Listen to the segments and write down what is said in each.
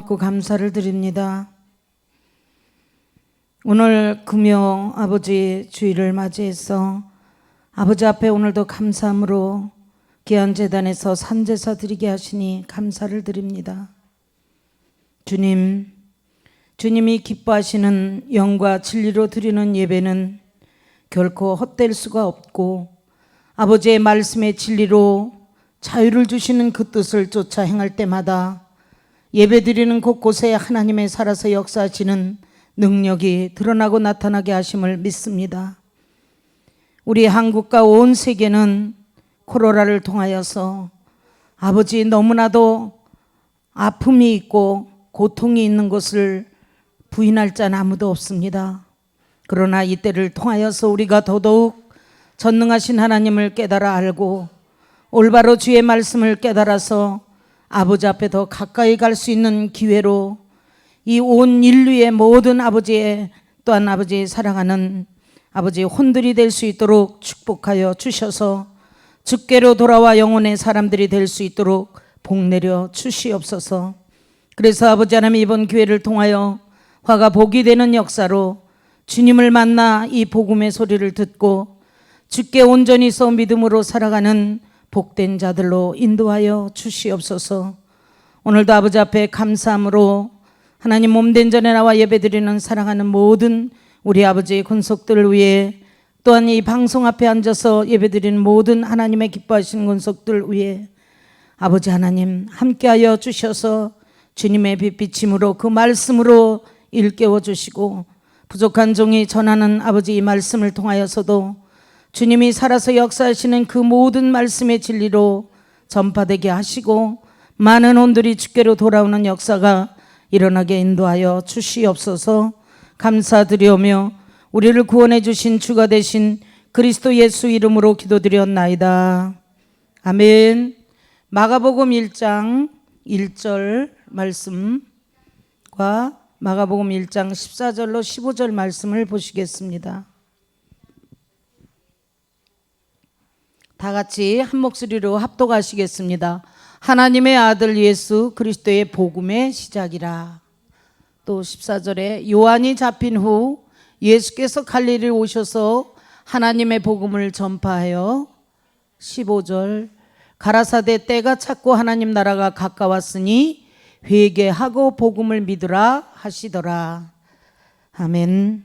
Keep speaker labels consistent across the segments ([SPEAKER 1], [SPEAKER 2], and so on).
[SPEAKER 1] 고맙고 감사를 드립니다. 오늘 금요 아버지 주일을 맞이해서 아버지 앞에 오늘도 감사함으로 귀한 제단에서 산제사 드리게 하시니 감사를 드립니다. 주님이 기뻐하시는 영과 진리로 드리는 예배는 결코 헛될 수가 없고 아버지의 말씀의 진리로 자유를 주시는 그 뜻을 쫓아 행할 때마다 예배드리는 곳곳에 하나님의 살아서 역사하시는 능력이 드러나고 나타나게 하심을 믿습니다. 우리 한국과 온 세계는 코로나를 통하여서 아버지 너무나도 아픔이 있고 고통이 있는 것을 부인할 자는 아무도 없습니다. 그러나 이때를 통하여서 우리가 더더욱 전능하신 하나님을 깨달아 알고 올바로 주의 말씀을 깨달아서 아버지 앞에 더 가까이 갈 수 있는 기회로 이 온 인류의 모든 아버지의 또한 아버지의 사랑하는 아버지의 혼들이 될 수 있도록 축복하여 주셔서 주께로 돌아와 영혼의 사람들이 될 수 있도록 복내려 주시옵소서. 그래서 아버지 하나님 이번 기회를 통하여 화가 복이 되는 역사로 주님을 만나 이 복음의 소리를 듣고 주께 온전히 서 믿음으로 살아가는 복된 자들로 인도하여 주시옵소서. 오늘도 아버지 앞에 감사함으로 하나님 몸된 전에 나와 예배드리는 사랑하는 모든 우리 아버지의 권속들을 위해 또한 이 방송 앞에 앉아서 예배드리는 모든 하나님의 기뻐하시는 권속들 위해 아버지 하나님 함께하여 주셔서 주님의 빛비침으로 그 말씀으로 일깨워 주시고 부족한 종이 전하는 아버지 이 말씀을 통하여서도 주님이 살아서 역사하시는 그 모든 말씀의 진리로 전파되게 하시고 많은 혼들이 주께로 돌아오는 역사가 일어나게 인도하여 주시옵소서. 감사드리오며 우리를 구원해 주신 주가 되신 그리스도 예수 이름으로 기도드렸나이다. 아멘. 마가복음 1장 1절 말씀과 마가복음 1장 14절로 15절 말씀을 보시겠습니다. 다 같이 한 목소리로 합독하시겠습니다. 하나님의 아들 예수 그리스도의 복음의 시작이라. 또 14절에 요한이 잡힌 후 예수께서 갈릴리에 오셔서 하나님의 복음을 전파하여 15절 가라사대 때가 찼고 하나님 나라가 가까웠으니 회개하고 복음을 믿으라 하시더라. 아멘.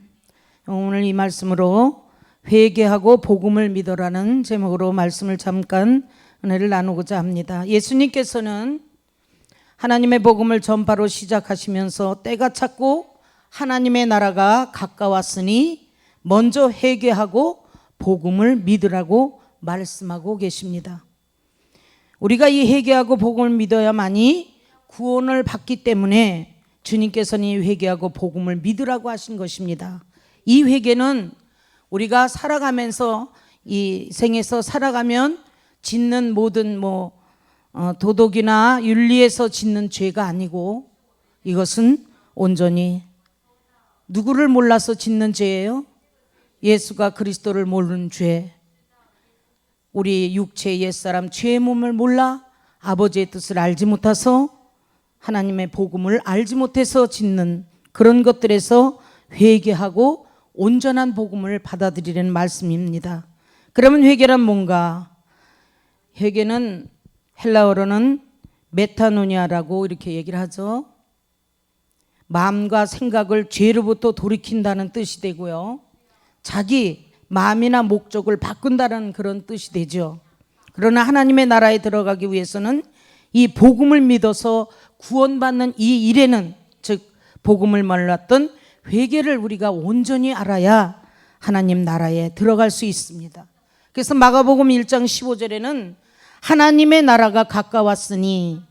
[SPEAKER 1] 오늘 이 말씀으로 회개하고 복음을 믿으라는 제목으로 말씀을 잠깐 은혜를 나누고자 합니다. 예수님께서는 하나님의 복음을 전파로 시작하시면서 때가 찼고 하나님의 나라가 가까웠으니 먼저 회개하고 복음을 믿으라고 말씀하고 계십니다. 우리가 이 회개하고 복음을 믿어야만이 구원을 받기 때문에 주님께서는 이 회개하고 복음을 믿으라고 하신 것입니다. 이 회개는 우리가 살아가면서 이 생에서 살아가면 짓는 모든 도덕이나 윤리에서 짓는 죄가 아니고 이것은 온전히 누구를 몰라서 짓는 죄예요? 예수가 그리스도를 모르는 죄. 우리 육체의 옛사람 죄의 몸을 몰라 아버지의 뜻을 알지 못해서 하나님의 복음을 알지 못해서 짓는 그런 것들에서 회개하고 온전한 복음을 받아들이려는 말씀입니다. 그러면 회개란 뭔가? 회개는 헬라어로는 메타노니아라고 이렇게 얘기를 하죠. 마음과 생각을 죄로부터 돌이킨다는 뜻이 되고요. 자기 마음이나 목적을 바꾼다는 그런 뜻이 되죠. 그러나 하나님의 나라에 들어가기 위해서는 이 복음을 믿어서 구원받는 이 일에는 즉 복음을 몰랐던 회개를 우리가 온전히 알아야 하나님 나라에 들어갈 수 있습니다. 그래서 마가복음 1장 15절에는 하나님의 나라가 가까웠으니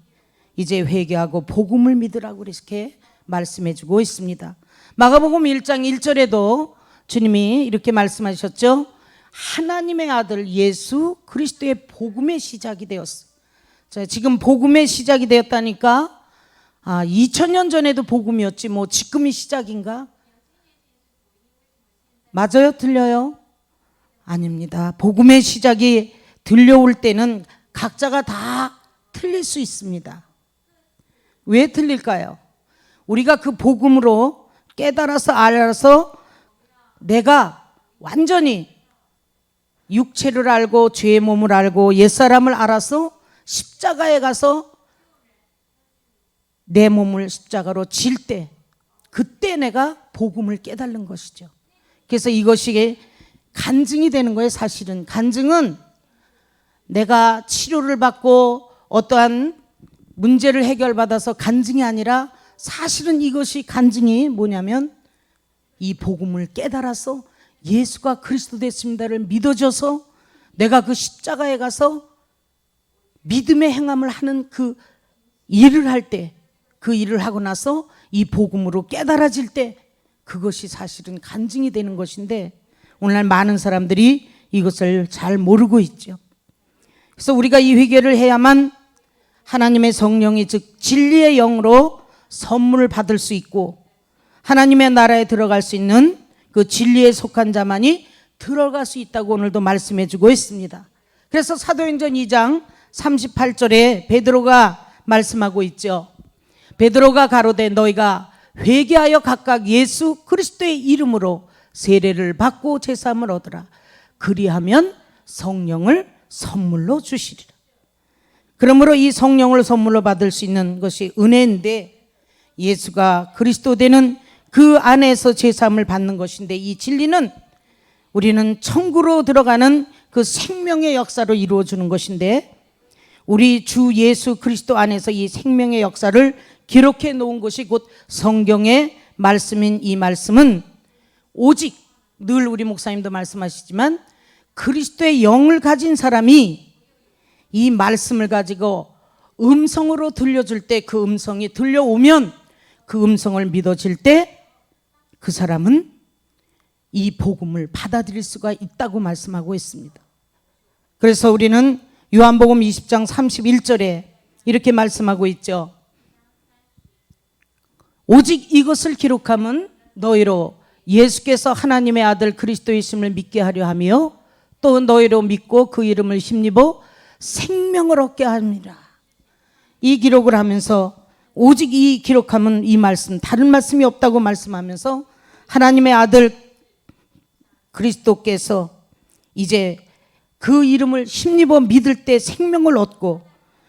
[SPEAKER 1] 이제 회개하고 복음을 믿으라고 이렇게 말씀해 주고 있습니다. 마가복음 1장 1절에도 주님이 이렇게 말씀하셨죠. 하나님의 아들 예수 그리스도의 복음의 시작이 되었어. 자, 지금 복음의 시작이 되었다니까 2000년 전에도 복음이었지 지금이 시작인가? 맞아요? 틀려요? 아닙니다. 복음의 시작이 들려올 때는 각자가 다 틀릴 수 있습니다. 왜 틀릴까요? 우리가 그 복음으로 깨달아서 알아서 내가 완전히 육체를 알고 죄의 몸을 알고 옛사람을 알아서 십자가에 가서 내 몸을 십자가로 질 때, 그때 내가 복음을 깨달는 것이죠. 그래서 이것이 간증이 되는 거예요. 사실은 간증은 내가 치료를 받고 어떠한 문제를 해결받아서 간증이 아니라, 사실은 이것이 간증이 뭐냐면 이 복음을 깨달아서 예수가 그리스도 됐습니다를 믿어줘서 내가 그 십자가에 가서 믿음의 행함을 하는 그 일을 할 때, 그 일을 하고 나서 이 복음으로 깨달아질 때, 그것이 사실은 간증이 되는 것인데, 오늘날 많은 사람들이 이것을 잘 모르고 있죠. 그래서 우리가 이 회개를 해야만 하나님의 성령이, 즉 진리의 영으로 선물을 받을 수 있고 하나님의 나라에 들어갈 수 있는 그 진리에 속한 자만이 들어갈 수 있다고 오늘도 말씀해 주고 있습니다. 그래서 사도행전 2장 38절에 베드로가 말씀하고 있죠. 베드로가 가로되 너희가 회개하여 각각 예수 그리스도의 이름으로 세례를 받고 제사함을 얻으라. 그리하면 성령을 선물로 주시리라. 그러므로 이 성령을 선물로 받을 수 있는 것이 은혜인데, 예수가 그리스도 되는 그 안에서 제사함을 받는 것인데, 이 진리는 우리는 천국으로 들어가는 그 생명의 역사로 이루어주는 것인데, 우리 주 예수 그리스도 안에서 이 생명의 역사를 기록해 놓은 것이 곧 성경의 말씀인 이 말씀은 오직, 늘 우리 목사님도 말씀하시지만, 그리스도의 영을 가진 사람이 이 말씀을 가지고 음성으로 들려줄 때, 그 음성이 들려오면 그 음성을 믿어질 때 그 사람은 이 복음을 받아들일 수가 있다고 말씀하고 있습니다. 그래서 우리는 요한복음 20장 31절에 이렇게 말씀하고 있죠. 오직 이것을 기록함은 너희로 예수께서 하나님의 아들 그리스도이심을 믿게 하려 하며 또 너희로 믿고 그 이름을 힘입어 생명을 얻게 합니다. 이 기록을 하면서 오직 이 기록함은 이 말씀, 다른 말씀이 없다고 말씀하면서 하나님의 아들 그리스도께서 이제 그 이름을 힘입어 믿을 때 생명을 얻고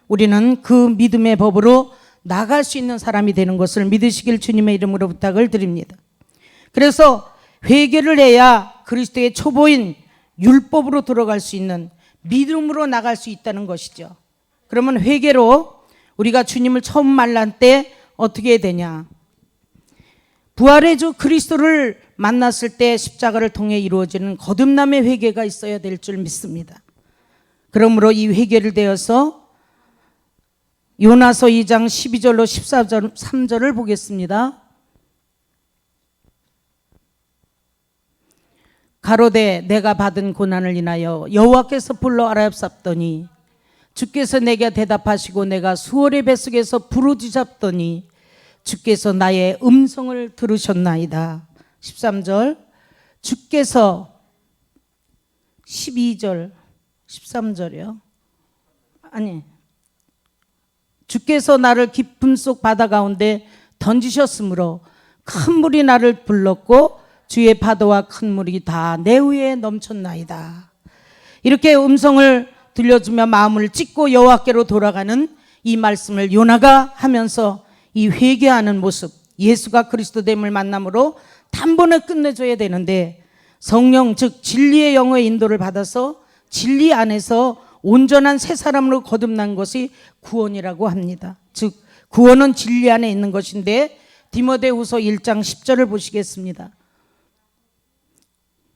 [SPEAKER 1] 우리는 그 믿음의 법으로 나갈 수 있는 사람이 되는 것을 믿으시길 주님의 이름으로 부탁을 드립니다. 그래서 회개를 해야 그리스도의 초보인 율법으로 들어갈 수 있는, 믿음으로 나갈 수 있다는 것이죠. 그러면 회개로 우리가 주님을 처음 만날 때 어떻게 해야 되냐? 부활의 주 그리스도를 만났을 때 십자가를 통해 이루어지는 거듭남의 회개가 있어야 될 줄 믿습니다. 그러므로 이 회개를 대해서 요나서 2장 12절로 13절을 보겠습니다. 가로되 내가 받은 고난을 인하여 여호와께서 불러 알아잡더니 주께서 내게 대답하시고 내가 수월의 뱃속에서 부르짖었더니 주께서 나의 음성을 들으셨나이다. 13절 주께서 12절 13절이요. 아니, 주께서 나를 깊음 속 바다 가운데 던지셨으므로 큰 물이 나를 불렀고 주의 파도와 큰 물이 다 내 위에 넘쳤나이다. 이렇게 음성을 들려주며 마음을 찢고 여호와께로 돌아가는 이 말씀을 요나가 하면서 이 회개하는 모습, 예수가 그리스도됨을 만남으로 단번에 끝내줘야 되는데, 성령 즉 진리의 영의 인도를 받아서 진리 안에서 온전한 새 사람으로 거듭난 것이 구원이라고 합니다. 즉 구원은 진리 안에 있는 것인데, 디모데후서 1장 10절을 보시겠습니다.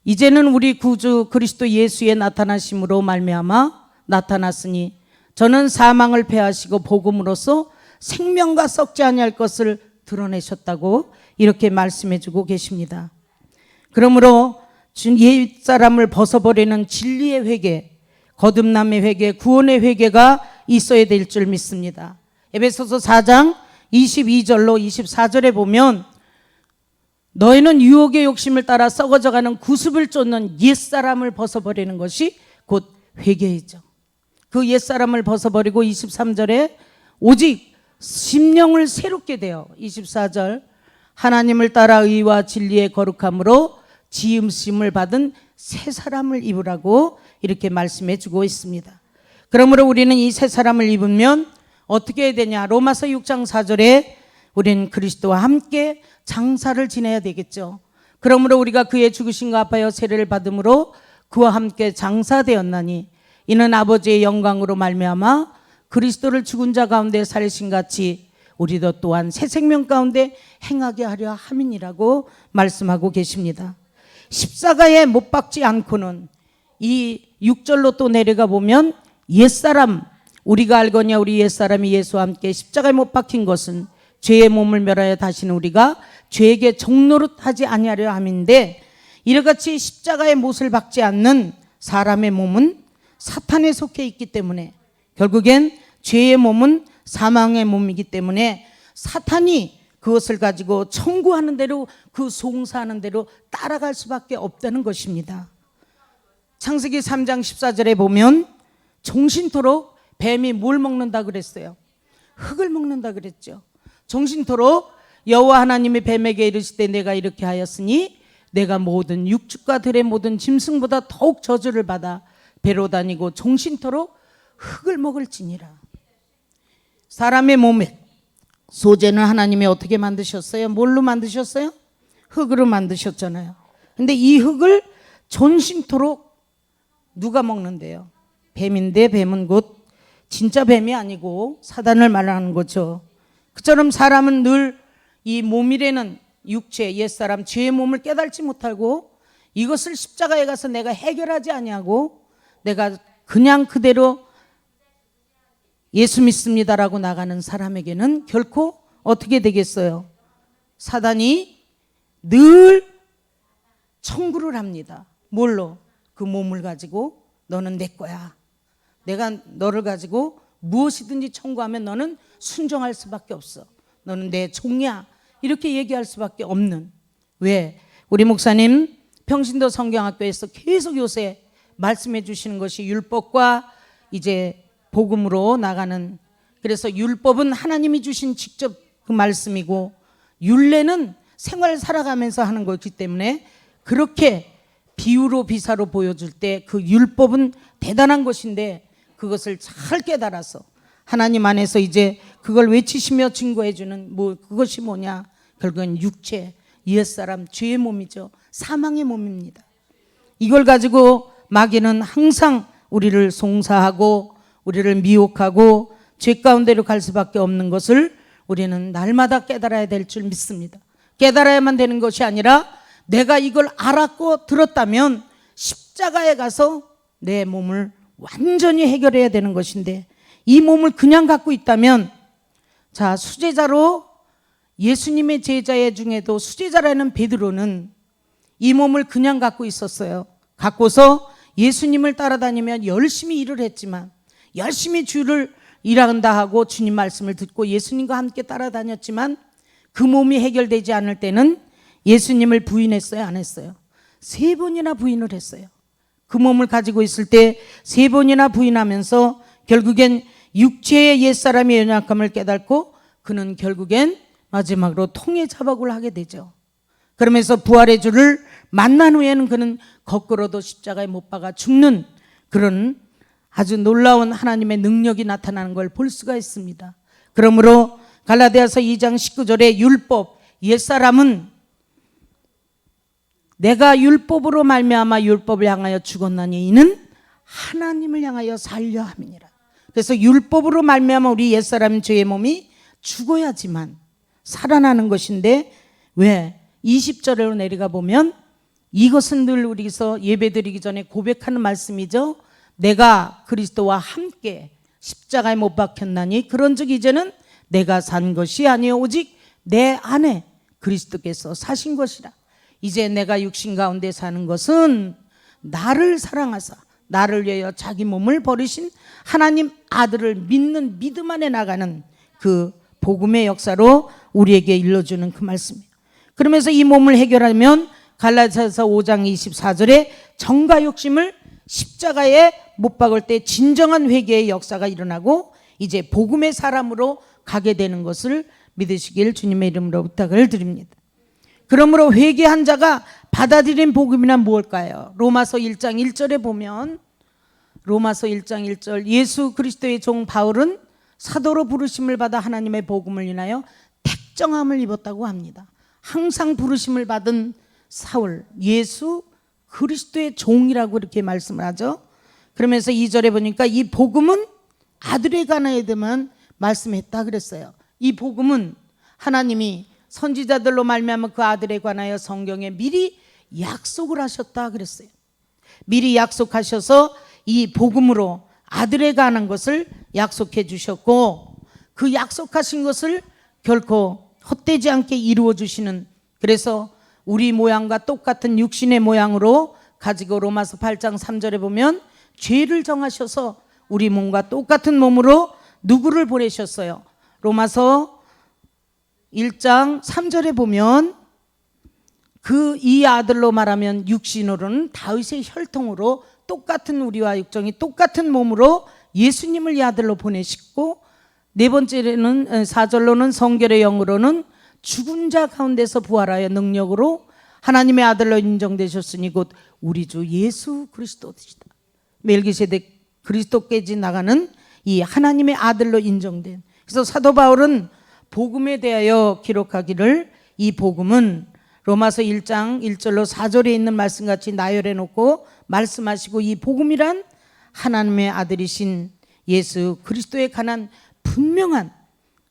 [SPEAKER 1] 이제는 우리 구주 그리스도 예수의 나타나심으로 말미암아 나타났으니 저는 사망을 패하시고 복음으로써 생명과 썩지 아니할 것을 드러내셨다고 이렇게 말씀해 주고 계십니다. 그러므로 옛사람을 벗어버리는 진리의 회개, 거듭남의 회개, 구원의 회개가 있어야 될 줄 믿습니다. 에베소서 4장 22절로 24절에 보면 너희는 유혹의 욕심을 따라 썩어져가는 구습을 쫓는 옛사람을 벗어버리는 것이 곧 회개이죠. 그 옛사람을 벗어버리고 23절에 오직 심령을 새롭게 되어 24절 하나님을 따라 의와 진리의 거룩함으로 지음심을 받은 새 사람을 입으라고 이렇게 말씀해 주고 있습니다. 그러므로 우리는 이 새 사람을 입으면 어떻게 해야 되냐? 로마서 6장 4절에 우리는 그리스도와 함께 장사를 지내야 되겠죠. 그러므로 우리가 그의 죽으심과 합하여 세례를 받음으로 그와 함께 장사되었나니 이는 아버지의 영광으로 말미암아 그리스도를 죽은 자 가운데 살리신 같이 우리도 또한 새 생명 가운데 행하게 하려 함이니라고 말씀하고 계십니다. 십자가에 못 박지 않고는 이 6절로 또 내려가 보면 옛사람, 우리가 알거냐 우리 옛사람이 예수와 함께 십자가에 못 박힌 것은 죄의 몸을 멸하여 다시는 우리가 죄에게 종노릇하지 아니하려 함인데, 이같이 십자가에 못을 박지 않는 사람의 몸은 사탄에 속해 있기 때문에 결국엔 죄의 몸은 사망의 몸이기 때문에 사탄이 그것을 가지고 청구하는 대로, 그 송사하는 대로 따라갈 수밖에 없다는 것입니다. 창세기 3장 14절에 보면 종신토록 뱀이 뭘 먹는다 그랬어요? 흙을 먹는다 그랬죠. 종신토록 여호와 하나님이 뱀에게 이르시되 내가 이렇게 하였으니 내가 모든 육축과 들의 모든 짐승보다 더욱 저주를 받아 배로 다니고 종신토록 흙을 먹을지니라. 사람의 몸에 소재는 하나님이 어떻게 만드셨어요? 뭘로 만드셨어요? 흙으로 만드셨잖아요. 근데 이 흙을 전신토록 누가 먹는데요? 뱀인데, 뱀은 곧 진짜 뱀이 아니고 사단을 말하는 거죠. 그처럼 사람은 늘 이 몸이라는 육체, 옛사람, 죄의 몸을 깨달지 못하고 이것을 십자가에 가서 내가 해결하지 아니하고 내가 그냥 그대로 예수 믿습니다라고 나가는 사람에게는 결코 어떻게 되겠어요? 사단이 늘 청구를 합니다. 뭘로? 그 몸을 가지고 너는 내 거야. 내가 너를 가지고 무엇이든지 청구하면 너는 순종할 수밖에 없어. 너는 내 종이야. 이렇게 얘기할 수밖에 없는. 왜? 우리 목사님 평신도 성경학교에서 계속 요새 말씀해 주시는 것이 율법과 이제 복음으로 나가는, 그래서 율법은 하나님이 주신 직접 그 말씀이고 율례는 생활 살아가면서 하는 거기 때문에 그렇게 비유로 비사로 보여줄 때 그 율법은 대단한 것인데 그것을 잘 깨달아서 하나님 안에서 이제 그걸 외치시며 증거해 주는 그것이 뭐냐? 결국은 육체, 옛사람, 죄의 몸이죠. 사망의 몸입니다. 이걸 가지고 마귀는 항상 우리를 송사하고 우리를 미혹하고 죄 가운데로 갈 수밖에 없는 것을 우리는 날마다 깨달아야 될 줄 믿습니다. 깨달아야만 되는 것이 아니라 내가 이걸 알았고 들었다면 십자가에 가서 내 몸을 완전히 해결해야 되는 것인데, 이 몸을 그냥 갖고 있다면, 자, 수제자로 예수님의 제자 중에도 수제자라는 베드로는 이 몸을 그냥 갖고 있었어요. 갖고서 예수님을 따라다니며 열심히 일을 했지만, 열심히 주를 일한다 하고 주님 말씀을 듣고 예수님과 함께 따라다녔지만 그 몸이 해결되지 않을 때는 예수님을 부인했어요? 안 했어요? 3번이나 부인을 했어요. 그 몸을 가지고 있을 때 3번이나 부인하면서 결국엔 육체의 옛사람의 연약함을 깨닫고 그는 결국엔 마지막으로 통의 자박을 하게 되죠. 그러면서 부활의 주를 만난 후에는 그는 거꾸로도 십자가에 못 박아 죽는 그런 아주 놀라운 하나님의 능력이 나타나는 걸 볼 수가 있습니다. 그러므로 갈라디아서 2장 19절에 율법, 옛사람은 내가 율법으로 말미암아 율법을 향하여 죽었나니 이는 하나님을 향하여 살려 함이니라. 그래서 율법으로 말미암아 우리 옛사람 죄의 몸이 죽어야지만 살아나는 것인데, 왜? 20절로 내려가 보면 이것은 늘 우리서 예배드리기 전에 고백하는 말씀이죠. 내가 그리스도와 함께 십자가에 못 박혔나니 그런즉 이제는 내가 산 것이 아니요 오직 내 안에 그리스도께서 사신 것이라. 이제 내가 육신 가운데 사는 것은 나를 사랑하사 나를 위하여 자기 몸을 버리신 하나님 아들을 믿는 믿음 안에 나가는 그 복음의 역사로 우리에게 일러주는 그 말씀이에요. 그러면서 이 몸을 해결하면 갈라디아서 5장 24절에 정과 욕심을 십자가에 못 박을 때 진정한 회개의 역사가 일어나고 이제 복음의 사람으로 가게 되는 것을 믿으시길 주님의 이름으로 부탁을 드립니다. 그러므로 회개한 자가 받아들인 복음이란 무엇일까요? 로마서 1장 1절에 보면, 로마서 1장 1절, 예수 그리스도의 종 바울은 사도로 부르심을 받아 하나님의 복음을 인하여 택정함을 입었다고 합니다. 항상 부르심을 받은 사울, 예수 그리스도의 종이라고 이렇게 말씀을 하죠. 그러면서 2절에 보니까 이 복음은 아들에 관하여 만 말씀했다 그랬어요. 이 복음은 하나님이 선지자들로 말미암아 그 아들에 관하여 성경에 미리 약속을 하셨다 그랬어요. 미리 약속하셔서 이 복음으로 아들에 관한 것을 약속해 주셨고, 그 약속하신 것을 결코 헛되지 않게 이루어 주시는, 그래서 우리 모양과 똑같은 육신의 모양으로 가지고 로마서 8장 3절에 보면 죄를 정하셔서 우리 몸과 똑같은 몸으로 누구를 보내셨어요? 로마서 1장 3절에 보면 그 이 아들로 말하면 육신으로는 다윗의 혈통으로 똑같은 우리와 육정이 똑같은 몸으로 예수님을 이 아들로 보내시고, 네 번째는 4절로는 성결의 영으로는 죽은 자 가운데서 부활하여 능력으로 하나님의 아들로 인정되셨으니 곧 우리 주 예수 그리스도시다. 멜기세덱 그리스도께지 나가는 이 하나님의 아들로 인정된. 그래서 사도 바울은 복음에 대하여 기록하기를, 이 복음은 로마서 1장 1절로 4절에 있는 말씀같이 나열해 놓고 말씀하시고, 이 복음이란 하나님의 아들이신 예수 그리스도에 관한 분명한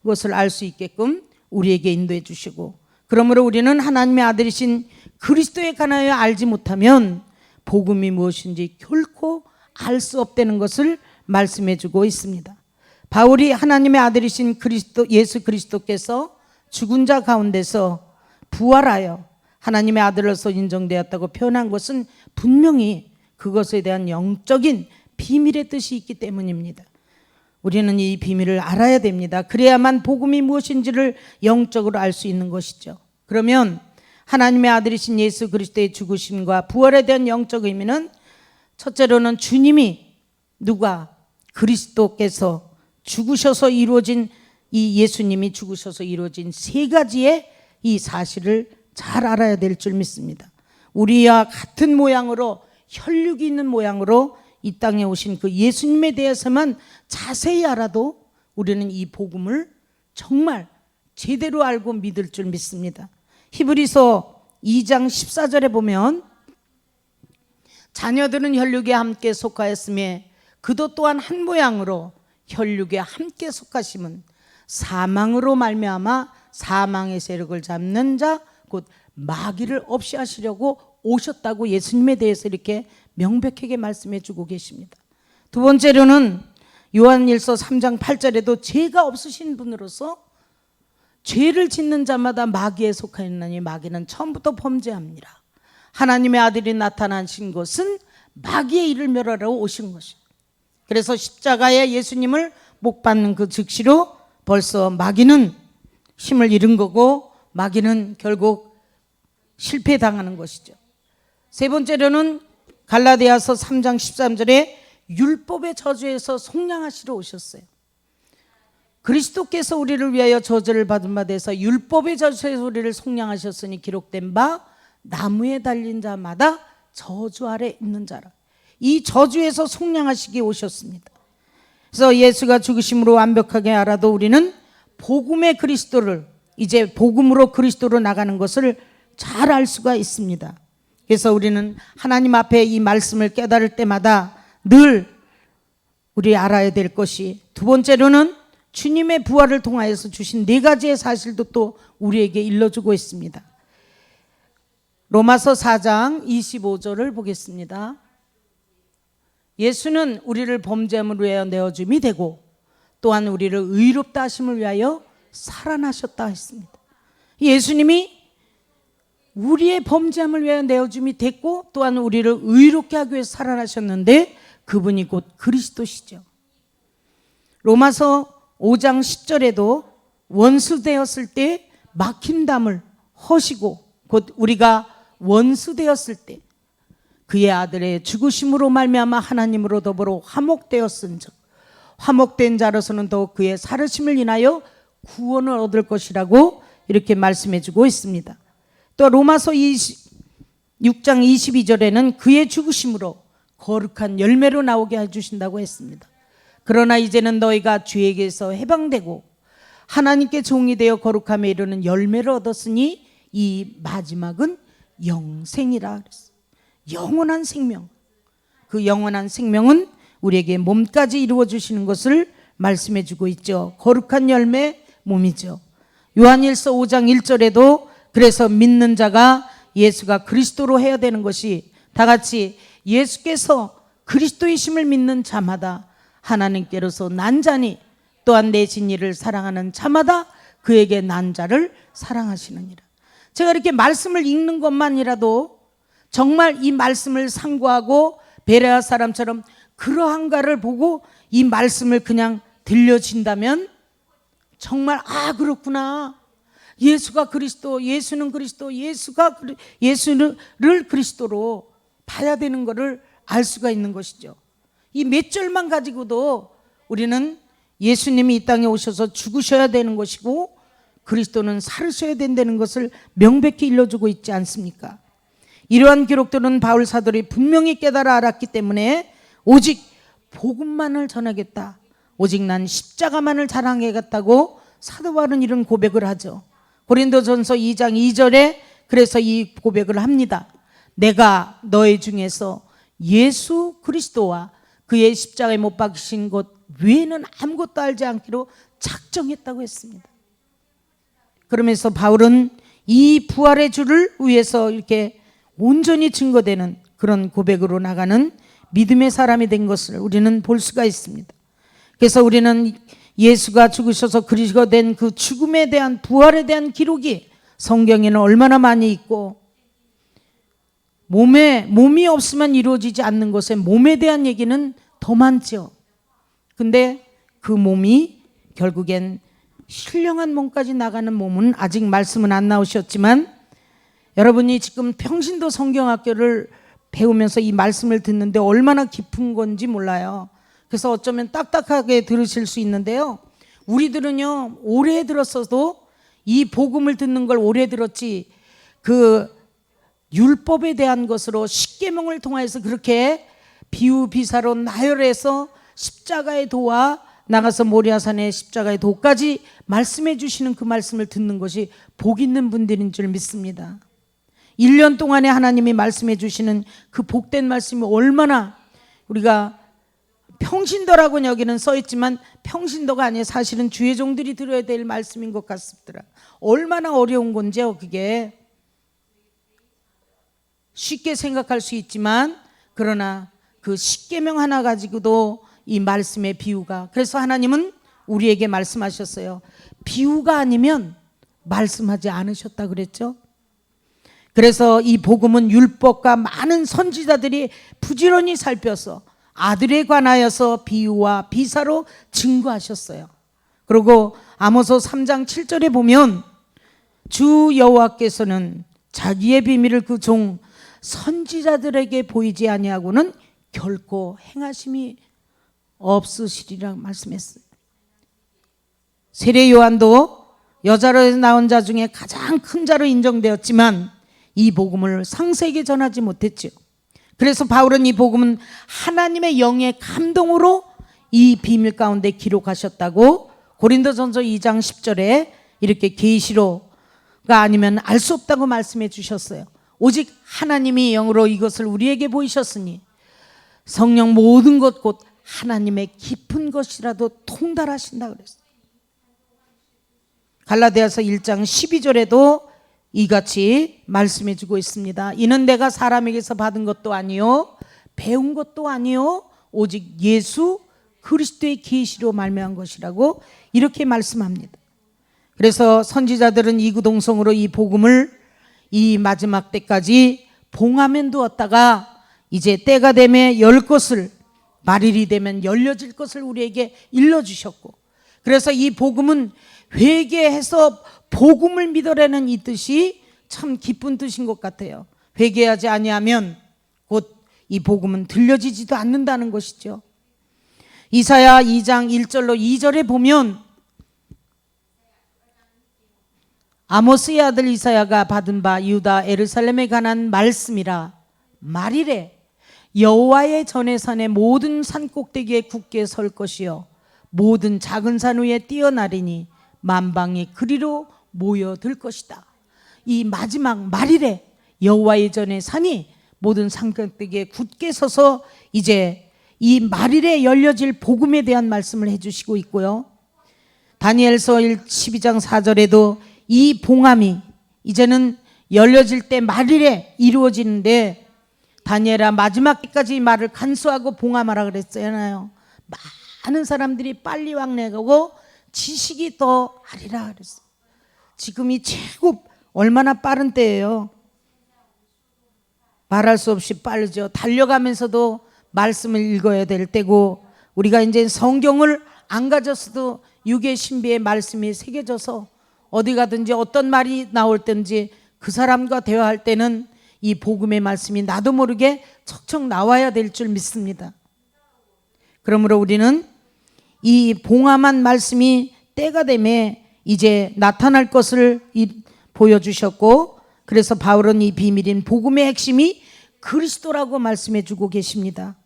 [SPEAKER 1] 것을 알 수 있게끔 우리에게 인도해 주시고, 그러므로 우리는 하나님의 아들이신 그리스도에 관하여 알지 못하면 복음이 무엇인지 결코 알 수 없다는 것을 말씀해 주고 있습니다. 바울이 하나님의 아들이신 그리스도 예수 그리스도께서 죽은 자 가운데서 부활하여 하나님의 아들로서 인정되었다고 표현한 것은 분명히 그것에 대한 영적인 비밀의 뜻이 있기 때문입니다. 우리는 이 비밀을 알아야 됩니다. 그래야만 복음이 무엇인지를 영적으로 알 수 있는 것이죠. 그러면 하나님의 아들이신 예수 그리스도의 죽으심과 부활에 대한 영적 의미는, 첫째로는 주님이 누가 그리스도께서 죽으셔서 이루어진, 이 예수님이 죽으셔서 이루어진 세 가지의 이 사실을 잘 알아야 될 줄 믿습니다. 우리와 같은 모양으로, 혈육이 있는 모양으로 이 땅에 오신 그 예수님에 대해서만 자세히 알아도 우리는 이 복음을 정말 제대로 알고 믿을 줄 믿습니다. 히브리서 2장 14절에 보면 자녀들은 혈육에 함께 속하였으며 그도 또한 한 모양으로 혈육에 함께 속하심은 사망으로 말미암아 사망의 세력을 잡는 자 곧 마귀를 없이 하시려고 오셨다고 예수님에 대해서 이렇게 명백하게 말씀해 주고 계십니다. 두 번째로는 요한일서 3장 8절에도 죄가 없으신 분으로서 죄를 짓는 자마다 마귀에 속하였나니 마귀는 처음부터 범죄합니다. 하나님의 아들이 나타나신 것은 마귀의 일을 멸하러 오신 것이에요. 그래서 십자가에 예수님을 못 박는 그 즉시로 벌써 마귀는 힘을 잃은 거고, 마귀는 결국 실패당하는 것이죠. 세 번째로는 갈라디아서 3장 13절에 율법의 저주에서 속량하시러 오셨어요. 그리스도께서 우리를 위하여 저주를 받은 바 되어서 율법의 저주에서 우리를 속량하셨으니 기록된 바 나무에 달린 자마다 저주 아래 있는 자라. 이 저주에서 속량하시기 오셨습니다. 그래서 예수가 죽으심으로 완벽하게 알아도 우리는 복음의 그리스도를, 이제 복음으로 그리스도로 나가는 것을 잘 알 수가 있습니다. 그래서 우리는 하나님 앞에 이 말씀을 깨달을 때마다 늘 우리 알아야 될 것이, 두 번째로는 주님의 부활을 통하여서 주신 네 가지의 사실도 또 우리에게 일러주고 있습니다. 로마서 4장 25절을 보겠습니다. 예수는 우리를 범죄함을 위하여 내어줌이 되고 또한 우리를 의롭다 하심을 위하여 살아나셨다 했습니다. 예수님이 우리의 범죄함을 위하여 내어줌이 됐고 또한 우리를 의롭게 하기 위해서 살아나셨는데 그분이 곧 그리스도시죠. 로마서 5장 10절에도 원수 되었을 때 막힌 담을 허시고, 곧 우리가 원수 되었을 때 그의 아들의 죽으심으로 말미암아 하나님으로 더불어 화목되었은즉 화목된 자로서는 더욱 그의 살으심을 인하여 구원을 얻을 것이라고 이렇게 말씀해 주고 있습니다. 또 로마서 6장 22절에는 그의 죽으심으로 거룩한 열매로 나오게 해주신다고 했습니다. 그러나 이제는 너희가 죄에게서 해방되고 하나님께 종이 되어 거룩함에 이르는 열매를 얻었으니 이 마지막은 영생이라 그랬어요. 영원한 생명. 그 영원한 생명은 우리에게 몸까지 이루어 주시는 것을 말씀해 주고 있죠. 거룩한 열매 몸이죠. 요한일서 5장 1절에도 그래서 믿는 자가 예수가 그리스도로 해야 되는 것이 다 같이 예수께서 그리스도이심을 믿는 자마다 하나님께로서 난 자니 또한 내 진리를 사랑하는 자마다 그에게 난 자를 사랑하시느니라. 제가 이렇게 말씀을 읽는 것만이라도 정말 이 말씀을 상고하고 베레아 사람처럼 그러한가를 보고 이 말씀을 그냥 들려진다면 정말 그렇구나. 예수가 그리스도, 예수는 그리스도, 예수를 그리스도로 봐야 되는 것을 알 수가 있는 것이죠. 이 몇 절만 가지고도 우리는 예수님이 이 땅에 오셔서 죽으셔야 되는 것이고 그리스도는 살으셔야 된다는 것을 명백히 일러주고 있지 않습니까? 이러한 기록들은 바울 사도들이 분명히 깨달아 알았기 때문에 오직 복음만을 전하겠다, 오직 난 십자가만을 자랑하겠다고 사도 바울은 이런 고백을 하죠. 고린도전서 2장 2절에 그래서 이 고백을 합니다. 내가 너희 중에서 예수 그리스도와 그의 십자가에 못 박히신 것 외에는 아무것도 알지 않기로 작정했다고 했습니다. 그러면서 바울은 이 부활의 주를 위해서 이렇게 온전히 증거되는 그런 고백으로 나가는 믿음의 사람이 된 것을 우리는 볼 수가 있습니다. 그래서 우리는 예수가 죽으셔서 그리스도가 된 그 죽음에 대한 부활에 대한 기록이 성경에는 얼마나 많이 있고 몸이 없으면 이루어지지 않는 것에 몸에 대한 얘기는 더 많죠. 근데 그 몸이 결국엔 신령한 몸까지 나가는 몸은 아직 말씀은 안 나오셨지만 여러분이 지금 평신도 성경학교를 배우면서 이 말씀을 듣는데 얼마나 깊은 건지 몰라요. 그래서 어쩌면 딱딱하게 들으실 수 있는데요. 우리들은요, 오래 들었어도 이 복음을 듣는 걸 오래 들었지 그 율법에 대한 것으로 십계명을 통해서 그렇게 비유비사로 나열해서 십자가의 도와 나가서 모리아산의 십자가의 도까지 말씀해 주시는 그 말씀을 듣는 것이 복 있는 분들인 줄 믿습니다. 1년 동안에 하나님이 말씀해 주시는 그 복된 말씀이 얼마나 우리가 평신도라고 여기는 써있지만 평신도가 아니에요. 사실은 주의 종들이 들어야 될 말씀인 것 같습니다. 얼마나 어려운 건지요. 그게 쉽게 생각할 수 있지만 그러나 그 십계명 하나 가지고도 이 말씀의 비유가, 그래서 하나님은 우리에게 말씀하셨어요. 비유가 아니면 말씀하지 않으셨다 그랬죠. 그래서 이 복음은 율법과 많은 선지자들이 부지런히 살펴서 아들에 관하여서 비유와 비사로 증거하셨어요. 그리고 아모스 3장 7절에 보면 주 여호와께서는 자기의 비밀을 그 종 선지자들에게 보이지 아니하고는 결코 행하심이 없으시리라 말씀했어요. 세례 요한도 여자로 나온 자 중에 가장 큰 자로 인정되었지만 이 복음을 상세하게 전하지 못했죠. 그래서 바울은 이 복음은 하나님의 영의 감동으로 이 비밀 가운데 기록하셨다고 고린도전서 2장 10절에 이렇게 계시로가 아니면 알 수 없다고 말씀해 주셨어요. 오직 하나님이 영으로 이것을 우리에게 보이셨으니 성령 모든 것 곧 하나님의 깊은 것이라도 통달하신다 그랬어요. 갈라디아서 1장 12절에도 이같이 말씀해 주고 있습니다. 이는 내가 사람에게서 받은 것도 아니요 배운 것도 아니요 오직 예수 그리스도의 계시로 말미암은 것이라고 이렇게 말씀합니다. 그래서 선지자들은 이구동성으로 이 복음을 이 마지막 때까지 봉하면 두었다가 이제 때가 되면 열 것을, 말일이 되면 열려질 것을 우리에게 일러주셨고, 그래서 이 복음은 회개해서 복음을 믿으라는 이 뜻이 참 기쁜 뜻인 것 같아요. 회개하지 아니하면 곧 이 복음은 들려지지도 않는다는 것이죠. 이사야 2장 1절로 2절에 보면 아모스의 아들 이사야가 받은 바 유다 예루살렘에 관한 말씀이라. 말이래. 여호와의 전에 산의 모든 산 꼭대기에 굳게 설 것이요 모든 작은 산 위에 뛰어나리니 만방이 그리로 모여들 것이다. 이 마지막 말이래. 여호와의 전에 산이 모든 산 꼭대기에 굳게 서서 이제 이 말일에 열려질 복음에 대한 말씀을 해주시고 있고요. 다니엘서 12장 4절에도 이 봉함이 이제는 열려질 때 말일에 이루어지는데, 다니엘아 마지막 때까지 이 말을 간수하고 봉함하라 그랬잖아요. 많은 사람들이 빨리 왕래하고 지식이 더 하리라 그랬어요. 지금이 최고 얼마나 빠른 때예요. 말할 수 없이 빠르죠. 달려가면서도 말씀을 읽어야 될 때고, 우리가 이제 성경을 안 가졌어도 육의 신비의 말씀이 새겨져서 어디 가든지 어떤 말이 나올 땐지 그 사람과 대화할 때는 이 복음의 말씀이 나도 모르게 척척 나와야 될 줄 믿습니다. 그러므로 우리는 이 봉함한 말씀이 때가 되매 이제 나타날 것을 보여주셨고, 그래서 바울은 이 비밀인 복음의 핵심이 그리스도라고 말씀해 주고 계십니다.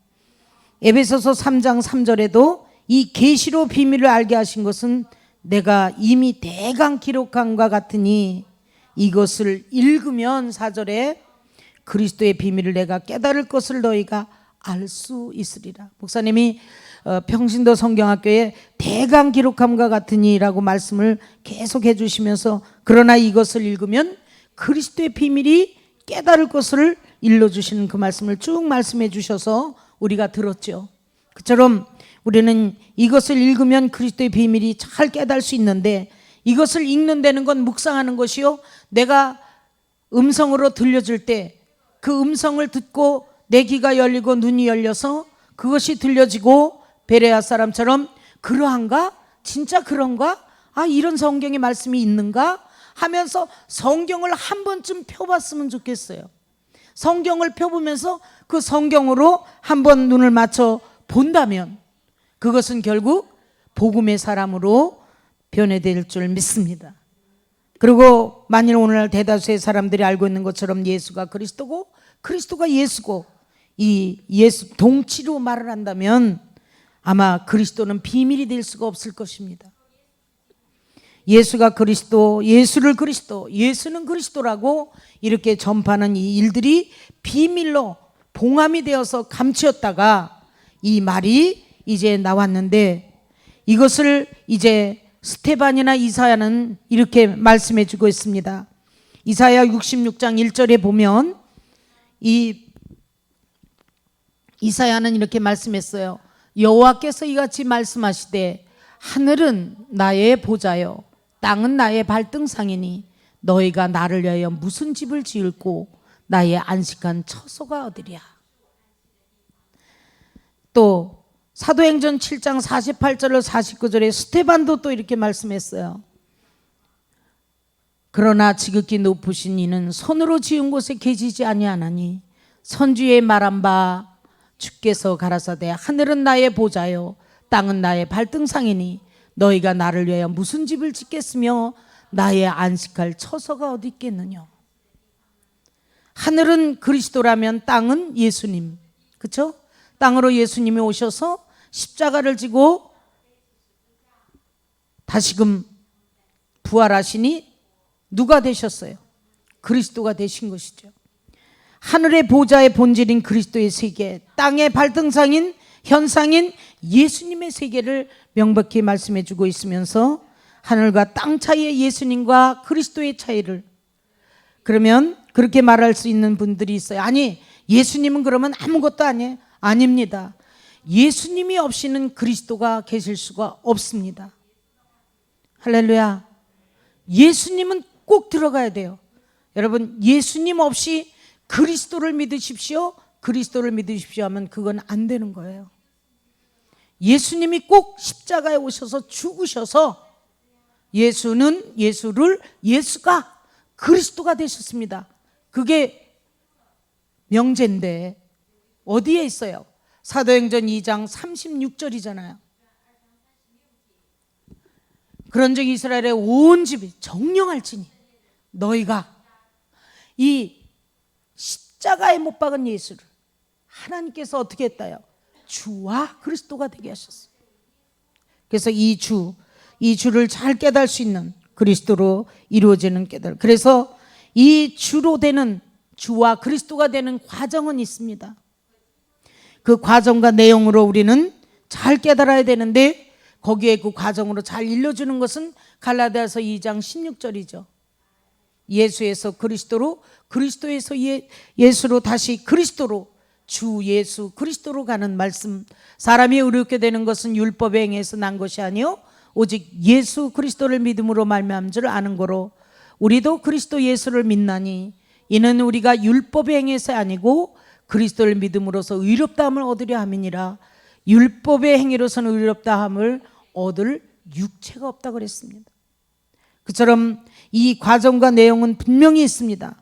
[SPEAKER 1] 에베소서 3장 3절에도 이 계시로 비밀을 알게 하신 것은 내가 이미 대강 기록함과 같으니 이것을 읽으면 4절에 그리스도의 비밀을 내가 깨달을 것을 너희가 알 수 있으리라. 목사님이 평신도 성경학교에 대강 기록함과 같으니라고 말씀을 계속 해주시면서, 그러나 이것을 읽으면 그리스도의 비밀이 깨달을 것을 일러주시는 그 말씀을 쭉 말씀해 주셔서 우리가 들었죠. 그처럼 우리는 이것을 읽으면 그리스도의 비밀이 잘 깨달을 수 있는데, 이것을 읽는 데는 건 묵상하는 것이요, 내가 음성으로 들려줄 때 그 음성을 듣고 내 귀가 열리고 눈이 열려서 그것이 들려지고 베레아 사람처럼 그러한가? 진짜 그런가? 아, 이런 성경의 말씀이 있는가? 하면서 성경을 한 번쯤 펴봤으면 좋겠어요. 성경을 펴보면서 그 성경으로 한번 눈을 맞춰 본다면 그것은 결국 복음의 사람으로 변해될 줄 믿습니다. 그리고 만일 오늘날 대다수의 사람들이 알고 있는 것처럼 예수가 그리스도고 그리스도가 예수고 이 예수 동치로 말을 한다면 아마 그리스도는 비밀이 될 수가 없을 것입니다. 예수가 그리스도, 예수를 그리스도, 예수는 그리스도라고 이렇게 전파하는 이 일들이 비밀로 봉함이 되어서 감추었다가 이 말이 이제 나왔는데, 이것을 이제 스테반이나 이사야는 이렇게 말씀해 주고 있습니다. 이사야 66장 1절에 보면 이 이사야는 이렇게 말씀했어요. 여호와께서 이같이 말씀하시되 하늘은 나의 보좌요 땅은 나의 발등상이니 너희가 나를 위하여 무슨 집을 지을고 나의 안식한 처소가 어디랴. 또 사도행전 7장 48절로 49절에 스테반도 또 이렇게 말씀했어요. 그러나 지극히 높으신 이는 손으로 지은 곳에 계시지 아니하나니 선지에 말한 바 주께서 가라사대 하늘은 나의 보좌요 땅은 나의 발등상이니 너희가 나를 위하여 무슨 집을 짓겠으며 나의 안식할 처소가 어디 있겠느냐. 하늘은 그리스도라면 땅은 예수님, 그렇죠? 땅으로 예수님이 오셔서 십자가를 지고 다시금 부활하시니 누가 되셨어요? 그리스도가 되신 것이죠. 하늘의 보좌의 본질인 그리스도의 세계, 땅의 발등상인 현상인 예수님의 세계를 명백히 말씀해 주고 있으면서 하늘과 땅 차이의 예수님과 그리스도의 차이를, 그러면 그렇게 말할 수 있는 분들이 있어요. 아니, 예수님은 그러면 아무것도 아니에요. 아닙니다. 예수님이 없이는 그리스도가 계실 수가 없습니다. 할렐루야. 예수님은 꼭 들어가야 돼요. 여러분, 예수님 없이 그리스도를 믿으십시오, 그리스도를 믿으십시오 하면 그건 안 되는 거예요. 예수님이 꼭 십자가에 오셔서 죽으셔서 예수가 그리스도가 되셨습니다. 그게 명제인데 어디에 있어요? 사도행전 2장 36절이잖아요. 그런즉 이스라엘의 온 집이 정령할지니 너희가 이 십자가에 못 박은 예수를 하나님께서 어떻게 했다요? 주와 그리스도가 되게 하셨어요. 그래서 이 주를 잘 깨달을 수 있는 그리스도로 이루어지는 깨달음. 그래서 이 주로 되는, 주와 그리스도가 되는 과정은 있습니다. 그 과정과 내용으로 우리는 잘 깨달아야 되는데, 거기에 그 과정으로 잘 일러주는 것은 갈라디아서 2장 16절이죠. 예수에서 그리스도로, 그리스도에서 예수로, 다시 그리스도로, 주 예수 그리스도로 가는 말씀. 사람이 의롭게 되는 것은 율법에 행해서 난 것이 아니요 오직 예수 그리스도를 믿음으로 말미암은 줄 아는 거로, 우리도 그리스도 예수를 믿나니 이는 우리가 율법에 행해서 아니고 그리스도를 믿음으로써 의롭다함을 얻으려 함이니라. 율법의 행위로서는 의롭다함을 얻을 육체가 없다고 그랬습니다. 그처럼 이 과정과 내용은 분명히 있습니다.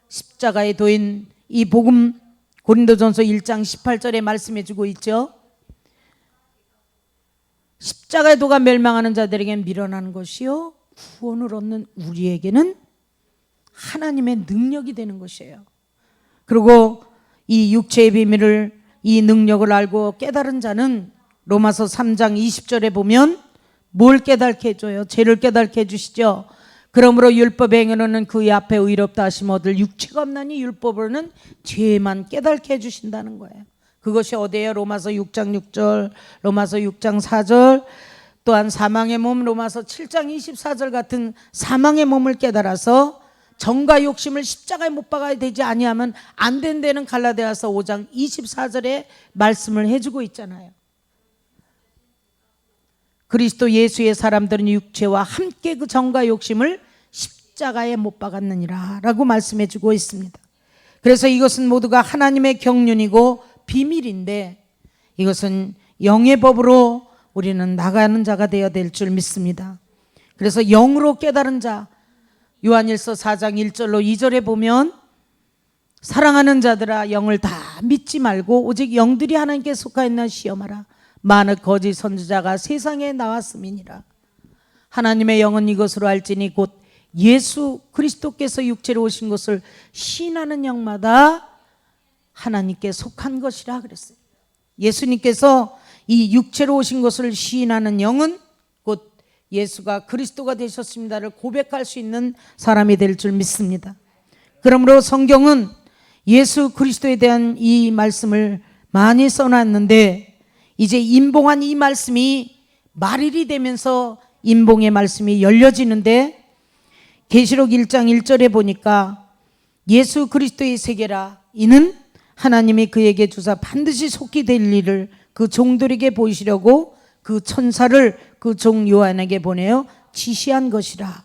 [SPEAKER 1] 십자가의 도인, 이 복음 고린도전서 1장 18절에 말씀해 주고 있죠. 십자가의 도가 멸망하는 자들에게는 미련한 것이요 구원을 얻는 우리에게는 하나님의 능력이 되는 것이에요. 그리고 이 육체의 비밀을, 이 능력을 알고 깨달은 자는 로마서 3장 20절에 보면 뭘 깨닫게 해줘요? 죄를 깨닫게 해주시죠. 그러므로 율법의 행위로는 그의 앞에 의롭다 하심 얻을 육체가 없나니 율법으로는 죄만 깨닫게 해주신다는 거예요. 그것이 어디예요? 로마서 6장 6절, 로마서 6장 4절, 또한 사망의 몸 로마서 7장 24절 같은 사망의 몸을 깨달아서 정과 욕심을 십자가에 못 박아야 되지 아니하면 안 된다는 갈라디아서 5장 24절에 말씀을 해주고 있잖아요. 그리스도 예수의 사람들은 육체와 함께 그 정과 욕심을 십자가에 못 박았느니라 라고 말씀해 주고 있습니다. 그래서 이것은 모두가 하나님의 경륜이고 비밀인데, 이것은 영의 법으로 우리는 나가는 자가 되어야 될 줄 믿습니다. 그래서 영으로 깨달은 자, 요한일서 4장 1절로 2절에 보면 사랑하는 자들아 영을 다 믿지 말고 오직 영들이 하나님께 속하였나 시험하라. 많은 거짓 선지자가 세상에 나왔음이니라. 하나님의 영은 이것으로 알지니 곧 예수 그리스도께서 육체로 오신 것을 시인하는 영마다 하나님께 속한 것이라 그랬어요. 예수님께서 이 육체로 오신 것을 시인하는 영은 곧 예수가 그리스도가 되셨습니다를 고백할 수 있는 사람이 될 줄 믿습니다. 그러므로 성경은 예수 그리스도에 대한 이 말씀을 많이 써놨는데, 이제 임봉한 이 말씀이 말일이 되면서 임봉의 말씀이 열려지는데, 계시록 1장 1절에 보니까 예수 그리스도의 세계라 이는 하나님이 그에게 주사 반드시 속히 될 일을 그 종들에게 보이시려고 그 천사를 그 종 요한에게 보내어 지시한 것이라.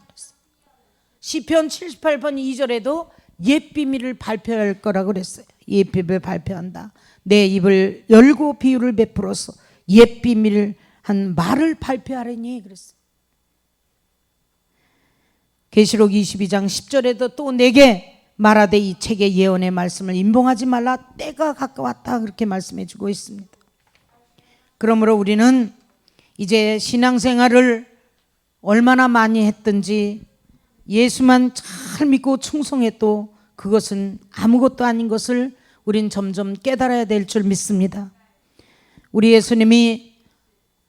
[SPEAKER 1] 시편 78편 2절에도 옛 비밀을 발표할 거라고 그랬어요. 옛 비밀을 발표한다. 내 입을 열고 비유를 베풀어서 옛 비밀을 한 말을 발표하려니 그랬어요. 계시록 22장 10절에도 또 내게 말하되 이 책의 예언의 말씀을 임봉하지 말라 때가 가까웠다 그렇게 말씀해 주고 있습니다. 그러므로 우리는 이제 신앙생활을 얼마나 많이 했든지 예수만 잘 믿고 충성해도 그것은 아무것도 아닌 것을 우린 점점 깨달아야 될 줄 믿습니다. 우리 예수님이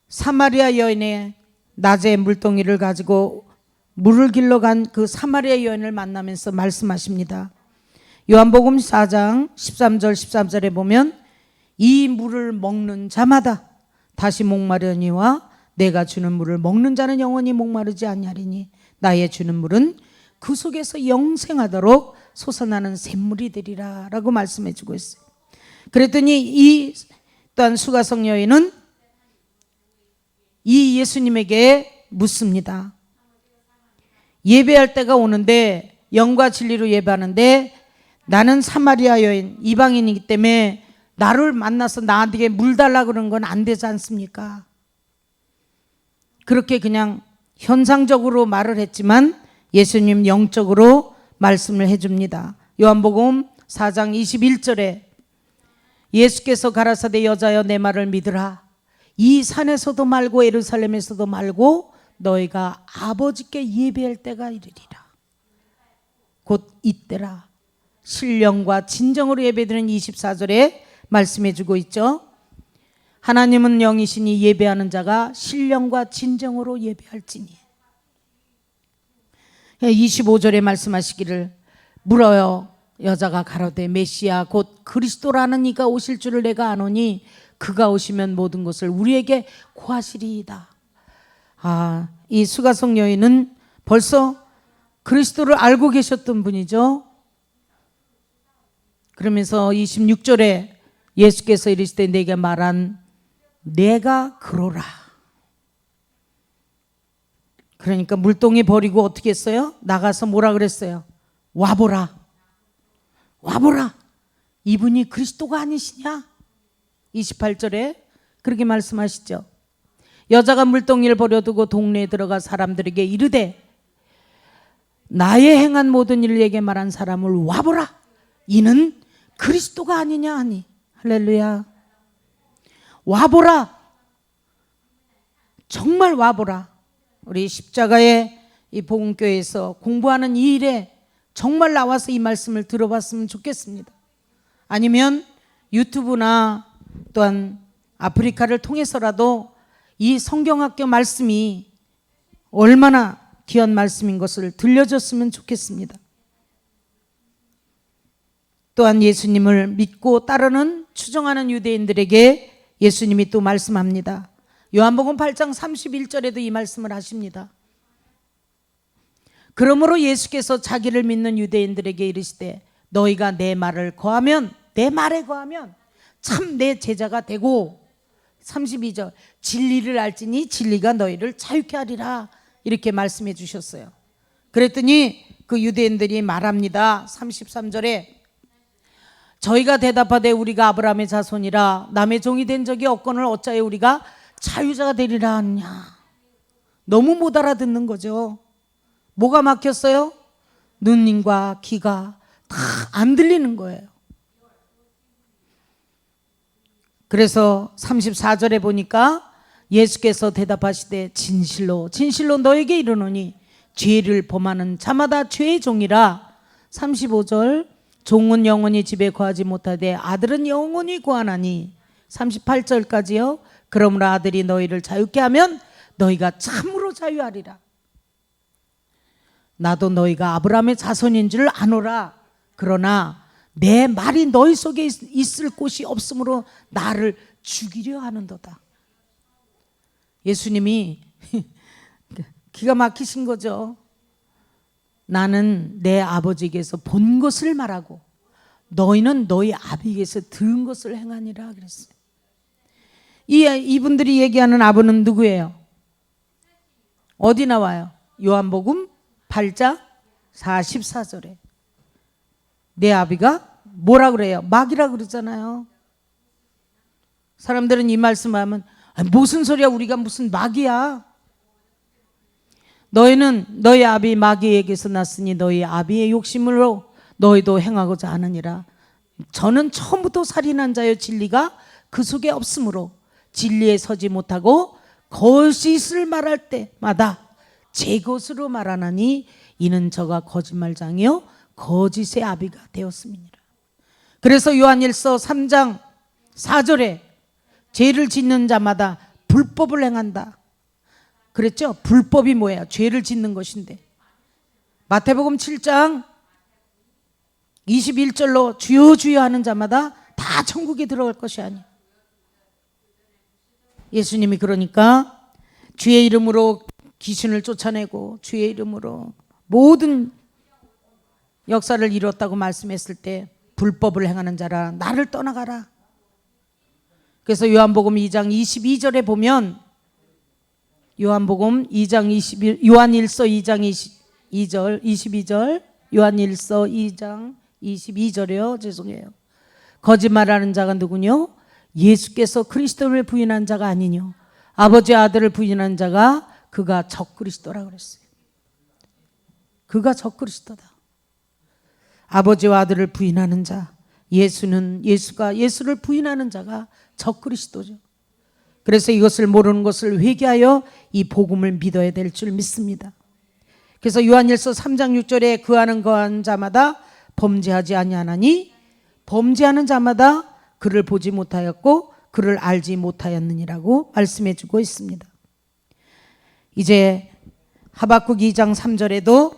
[SPEAKER 1] 사마리아 여인의 낮에 물동이를 가지고 물을 길러 간 그 사마리아 여인을 만나면서 말씀하십니다. 요한복음 4장 13절 13절에 보면 이 물을 먹는 자마다 다시 목마르니와 내가 주는 물을 먹는 자는 영원히 목마르지 아니하리니 나의 주는 물은 그 속에서 영생하도록 솟아나는 샘물이 되리라 라고 말씀해 주고 있어요. 그랬더니 이 또한 수가성 여인은 이 예수님에게 묻습니다. 예배할 때가 오는데 영과 진리로 예배하는데 나는 사마리아 여인 이방인이기 때문에 나를 만나서 나한테 물 달라 그런 건 안 되지 않습니까? 그렇게 그냥 현상적으로 말을 했지만 예수님 영적으로 말씀을 해줍니다. 요한복음 4장 21절에 예수께서 가라사대 여자여 내 말을 믿으라. 이 산에서도 말고 예루살렘에서도 말고 너희가 아버지께 예배할 때가 이르리라. 곧 이때라. 신령과 진정으로 예배드리는 24절에 말씀해 주고 있죠. 하나님은 영이시니 예배하는 자가 신령과 진정으로 예배할지니. 25절에 말씀하시기를 물어요. 여자가 가로되 메시아 곧 그리스도라는 이가 오실 줄을 내가 아노니 그가 오시면 모든 것을 우리에게 고하시리이다. 이 수가성 여인은 벌써 그리스도를 알고 계셨던 분이죠. 그러면서 26절에 예수께서 이르시되 내게 말한 내가 그로라. 그러니까 물동이 버리고 어떻게 했어요? 나가서 뭐라 그랬어요? 와보라. 와보라. 이분이 그리스도가 아니시냐? 28절에 그렇게 말씀하시죠. 여자가 물동이를 버려두고 동네에 들어가 사람들에게 이르되 나의 행한 모든 일을 내게 말한 사람을 와보라. 이는 그리스도가 아니냐 하니. 할렐루야. 와보라. 정말 와보라. 우리 십자가의 이 복음교회에서 공부하는 이 일에 정말 나와서 이 말씀을 들어봤으면 좋겠습니다. 아니면 유튜브나 또한 아프리카를 통해서라도 이 성경학교 말씀이 얼마나 귀한 말씀인 것을 들려줬으면 좋겠습니다. 또한 예수님을 믿고 따르는 추종하는 유대인들에게 예수님이 또 말씀합니다. 요한복음 8장 31절에도 이 말씀을 하십니다. 그러므로 예수께서 자기를 믿는 유대인들에게 이르시되 너희가 내 말에 거하면 참 내 제자가 되고 32절 진리를 알지니 진리가 너희를 자유케 하리라. 이렇게 말씀해 주셨어요. 그랬더니 그 유대인들이 말합니다. 33절에 저희가 대답하되 우리가 아브라함의 자손이라 남의 종이 된 적이 없거늘 어찌하여 우리가 자유자가 되리라 하느냐. 너무 못 알아듣는 거죠. 뭐가 막혔어요? 눈과 귀가 다 안 들리는 거예요. 그래서 34절에 보니까 예수께서 대답하시되 진실로 너에게 이르노니 죄를 범하는 자마다 죄의 종이라. 35절 종은 영원히 집에 거하지 못하되 아들은 영원히 거하나니. 38절까지요. 그러므로 아들이 너희를 자유케 하면 너희가 참으로 자유하리라. 나도 너희가 아브라함의 자손인 줄 아노라. 그러나 내 말이 너희 속에 있을 곳이 없으므로 나를 죽이려 하는도다. 예수님이 기가 막히신 거죠. 나는 내 아버지에게서 본 것을 말하고 너희는 너희 아비에게서 들은 것을 행하니라 그랬어요. 이분들이 얘기하는 아버는 누구예요? 어디 나와요? 요한복음 8장 44절에 내 아비가 뭐라 그래요? 막이라 그러잖아요. 사람들은 이 말씀하면 무슨 소리야, 우리가 무슨 막이야. 너희는 너희 아비 마귀에게서 났으니 너희 아비의 욕심으로 너희도 행하고자 하느니라. 저는 처음부터 살인한 자여 진리가 그 속에 없으므로 진리에 서지 못하고 거짓을 말할 때마다 제 것으로 말하나니 이는 저가 거짓말장이요 거짓의 아비가 되었음이니라. 그래서 요한일서 3장 4절에 죄를 짓는 자마다 불법을 행한다 그랬죠? 불법이 뭐예요? 죄를 짓는 것인데. 마태복음 7장 21절로 주여 주여 하는 자마다 다 천국에 들어갈 것이 아니에요. 예수님이 그러니까 주의 이름으로 귀신을 쫓아내고 주의 이름으로 모든 역사를 이뤘다고 말씀했을 때 불법을 행하는 자라 나를 떠나가라. 그래서 요한복음 2장 22절에 보면 요한복음 2장 21, 요한일서 2장 22절 요한일서 2장 22절이요. 죄송해요. 거짓말하는 자가 누구뇨? 예수께서 그리스도를 부인한 자가 아니뇨. 아버지 아들을 부인한 자가 그가 적그리스도라 그랬어요. 그가 적그리스도다. 아버지와 아들을 부인하는 자, 예수를 부인하는 자가 적그리스도죠. 그래서 이것을 모르는 것을 회개하여 이 복음을 믿어야 될 줄 믿습니다. 그래서 요한일서 3장 6절에 그하는 거한 자마다 범죄하지 아니하나니 범죄하는 자마다 그를 보지 못하였고 그를 알지 못하였느니라고 말씀해 주고 있습니다. 이제 하박국 2장 3절에도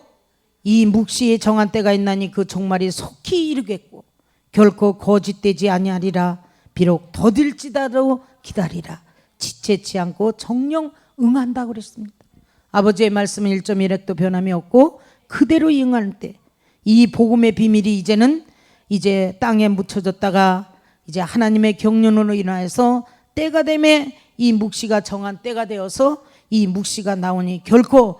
[SPEAKER 1] 이 묵시에 정한 때가 있나니 그 종말이 속히 이르겠고 결코 거짓되지 아니하리라. 비록 더딜지라도 기다리라. 지체치 않고 정령 응한다고 그랬습니다. 아버지의 말씀은 1.1획도 변함이 없고 그대로 응할 때 이 복음의 비밀이 이제 땅에 묻혀졌다가 이제 하나님의 경륜으로 인하여서 때가 되매 이 묵시가 정한 때가 되어서 이 묵시가 나오니 결코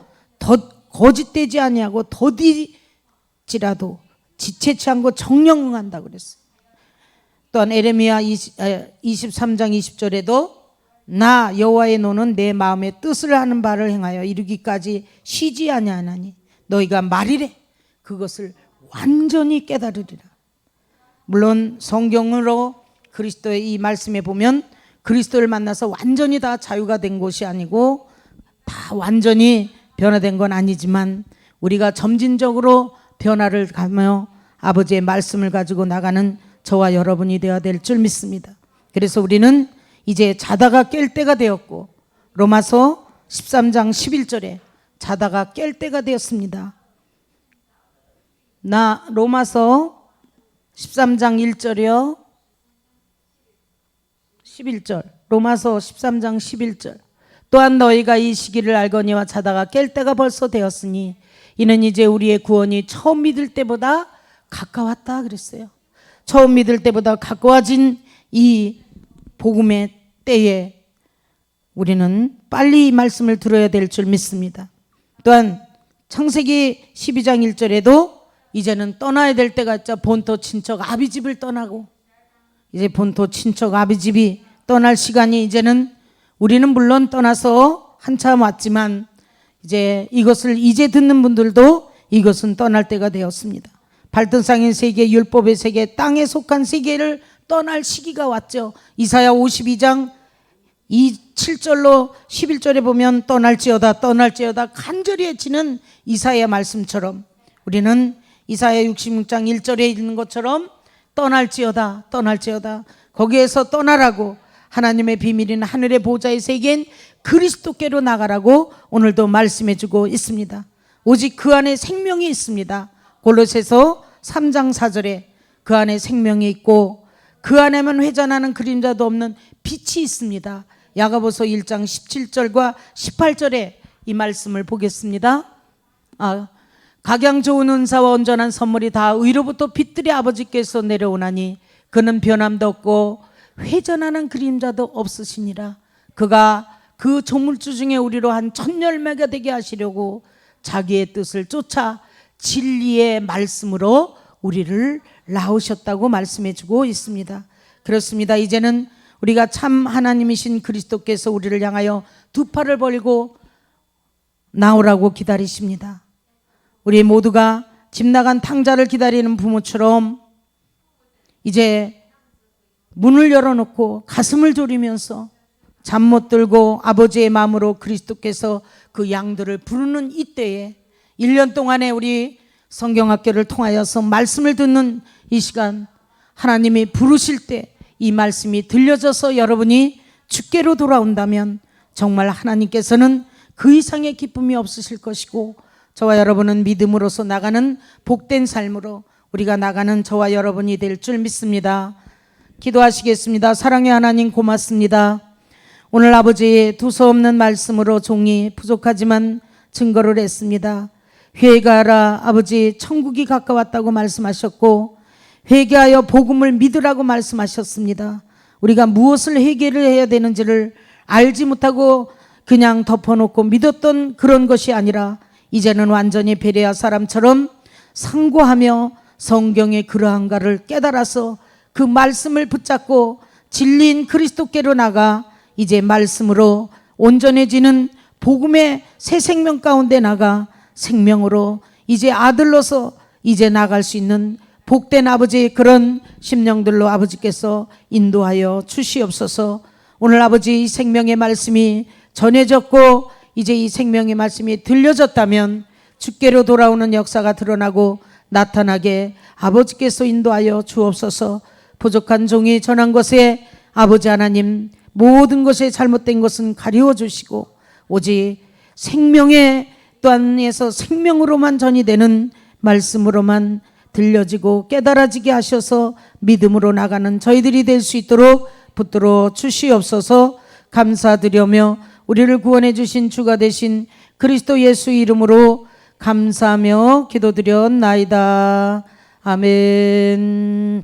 [SPEAKER 1] 거짓되지 아니하고 더디지라도 지체치 않고 정령 응한다고 그랬어요. 또한 에레미야 23장 20절에도 나 여호와의 노는 내 마음의 뜻을 하는 바를 행하여 이루기까지 쉬지 아니하나니 너희가 말이래 그것을 완전히 깨달으리라. 물론 성경으로 그리스도의 이 말씀에 보면 그리스도를 만나서 완전히 다 자유가 된 것이 아니고 다 완전히 변화된 건 아니지만 우리가 점진적으로 변화를 가며 아버지의 말씀을 가지고 나가는 저와 여러분이 되어야 될 줄 믿습니다. 그래서 우리는 이제 자다가 깰 때가 되었고 로마서 13장 11절에 자다가 깰 때가 되었습니다. 로마서 13장 1절이요 11절 로마서 13장 11절 또한 너희가 이 시기를 알거니와 자다가 깰 때가 벌써 되었으니 이는 이제 우리의 구원이 처음 믿을 때보다 가까웠다 그랬어요. 처음 믿을 때보다 가까워진 이 복음의 때에 우리는 빨리 이 말씀을 들어야 될 줄 믿습니다. 또한 창세기 12장 1절에도 이제는 떠나야 될 때가 있죠. 본토 친척 아비집을 떠나고 이제 본토 친척 아비집이 떠날 시간이 이제는 우리는 물론 떠나서 한참 왔지만 이제 이것을 이제 듣는 분들도 이것은 떠날 때가 되었습니다. 발등상인 세계, 율법의 세계, 땅에 속한 세계를 떠날 시기가 왔죠. 이사야 52장 7절로 11절에 보면 떠날지어다 간절히 외치는 이사야 말씀처럼 우리는 이사야 66장 1절에 있는 것처럼 떠날지어다 거기에서 떠나라고 하나님의 비밀인 하늘의 보좌의 세계인 그리스도께로 나가라고 오늘도 말씀해 주고 있습니다. 오직 그 안에 생명이 있습니다. 골로새서 3장 4절에 그 안에 생명이 있고 그 안에만 회전하는 그림자도 없는 빛이 있습니다. 야고보서 1장 17절과 18절에 이 말씀을 보겠습니다. 각양 좋은 은사와 온전한 선물이 다 의로부터 빛들의 아버지께서 내려오나니 그는 변함도 없고 회전하는 그림자도 없으시니라. 그가 그 조물주 중에 우리로 한 천열매가 되게 하시려고 자기의 뜻을 쫓아 진리의 말씀으로 우리를 낳으셨다고 말씀해 주고 있습니다. 그렇습니다. 이제는 우리가 참 하나님이신 그리스도께서 우리를 향하여 두 팔을 벌리고 나오라고 기다리십니다. 우리 모두가 집 나간 탕자를 기다리는 부모처럼 이제 문을 열어놓고 가슴을 졸이면서 잠 못 들고 아버지의 마음으로 그리스도께서 그 양들을 부르는 이때에 1년 동안에 우리 성경학교를 통하여서 말씀을 듣는 이 시간 하나님이 부르실 때 이 말씀이 들려져서 여러분이 주께로 돌아온다면 정말 하나님께서는 그 이상의 기쁨이 없으실 것이고 저와 여러분은 믿음으로서 나가는 복된 삶으로 우리가 나가는 저와 여러분이 될 줄 믿습니다. 기도하시겠습니다. 사랑의 하나님 고맙습니다. 오늘 아버지의 두서없는 말씀으로 종이 부족하지만 증거를 했습니다. 회개하라 아버지 천국이 가까웠다고 말씀하셨고 회개하여 복음을 믿으라고 말씀하셨습니다. 우리가 무엇을 회개를 해야 되는지를 알지 못하고 그냥 덮어놓고 믿었던 그런 것이 아니라 이제는 완전히 베레아 사람처럼 상고하며 성경의 그러한가를 깨달아서 그 말씀을 붙잡고 진리인 그리스도께로 나가 이제 말씀으로 온전해지는 복음의 새 생명 가운데 나가 생명으로 이제 아들로서 이제 나갈 수 있는 복된 아버지의 그런 심령들로 아버지께서 인도하여 주시옵소서. 오늘 아버지 이 생명의 말씀이 전해졌고 이제 이 생명의 말씀이 들려졌다면 주께로 돌아오는 역사가 드러나고 나타나게 아버지께서 인도하여 주옵소서. 부족한 종이 전한 것에 아버지 하나님 모든 것에 잘못된 것은 가리워 주시고 오직 생명의 또한에서 생명으로만 전이되는 말씀으로만 들려지고 깨달아지게 하셔서 믿음으로 나가는 저희들이 될 수 있도록 붙들어 주시옵소서. 감사드리며 우리를 구원해 주신 주가 되신 그리스도 예수 이름으로 감사하며 기도드렸나이다. 아멘.